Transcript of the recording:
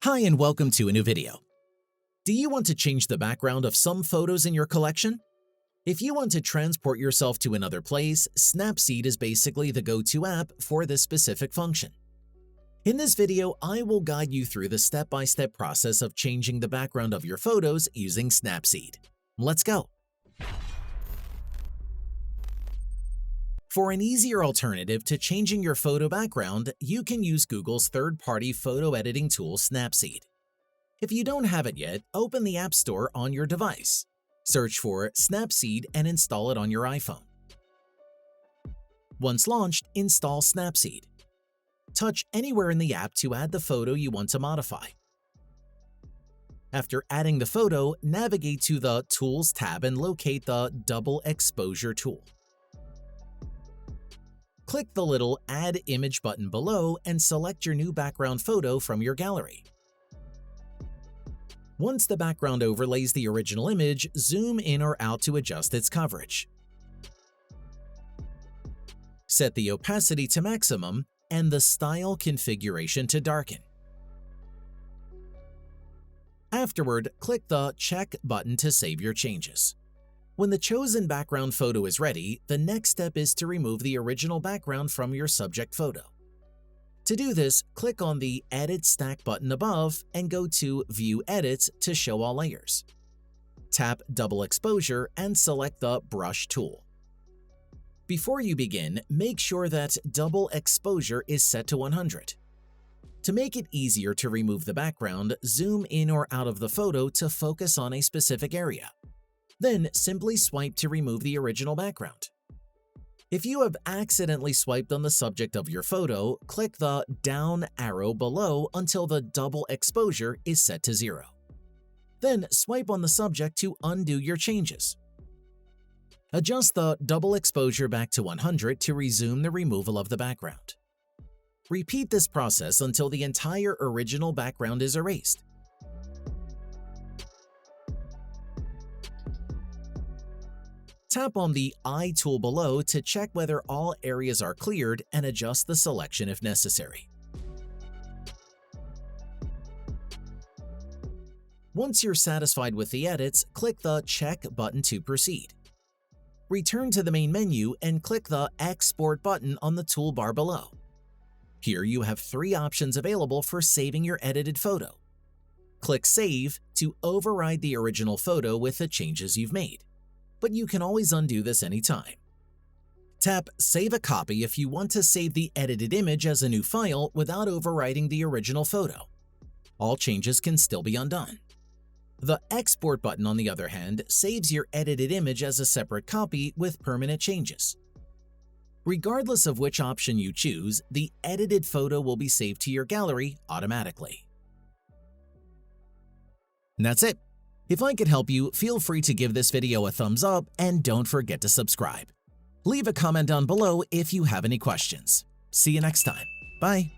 Hi and welcome to a new video. Do you want to change the background of some photos in your collection? If you want to transport yourself to another place, Snapseed is basically the go-to app for this specific function. In this video, I will guide you through the step-by-step process of changing the background of your photos using Snapseed. Let's go! For an easier alternative to changing your photo background, you can use Google's third-party photo editing tool Snapseed. If you don't have it yet, open the App Store on your device. Search for Snapseed and install it on your iPhone. Once launched, install Snapseed. Touch anywhere in the app to add the photo you want to modify. After adding the photo, navigate to the Tools tab and locate the Double Exposure tool. Click the little Add Image button below and select your new background photo from your gallery. Once the background overlays the original image, zoom in or out to adjust its coverage. Set the opacity to maximum and the style configuration to darken. Afterward, click the Check button to save your changes. When the chosen background photo is ready, the next step is to remove the original background from your subject photo. To do this, click on the Edit Stack button above and go to View Edits to show all layers. Tap Double Exposure and select the Brush tool. Before you begin, make sure that Double Exposure is set to 100. To make it easier to remove the background, zoom in or out of the photo to focus on a specific area. Then simply swipe to remove the original background. If you have accidentally swiped on the subject of your photo, click the down arrow below until the double exposure is set to 0. Then swipe on the subject to undo your changes. Adjust the double exposure back to 100 to resume the removal of the background. Repeat this process until the entire original background is erased. Tap on the Eye tool below to check whether all areas are cleared and adjust the selection if necessary. Once you're satisfied with the edits, click the Check button to proceed. Return to the main menu and click the Export button on the toolbar below. Here you have 3 options available for saving your edited photo. Click Save to override the original photo with the changes you've made, but you can always undo this anytime. Tap Save a Copy if you want to save the edited image as a new file without overwriting the original photo. All changes can still be undone. The Export button, on the other hand, saves your edited image as a separate copy with permanent changes. Regardless of which option you choose, the edited photo will be saved to your gallery automatically. That's it. If I could help you, feel free to give this video a thumbs up and don't forget to subscribe. Leave a comment down below if you have any questions. See you next time. Bye.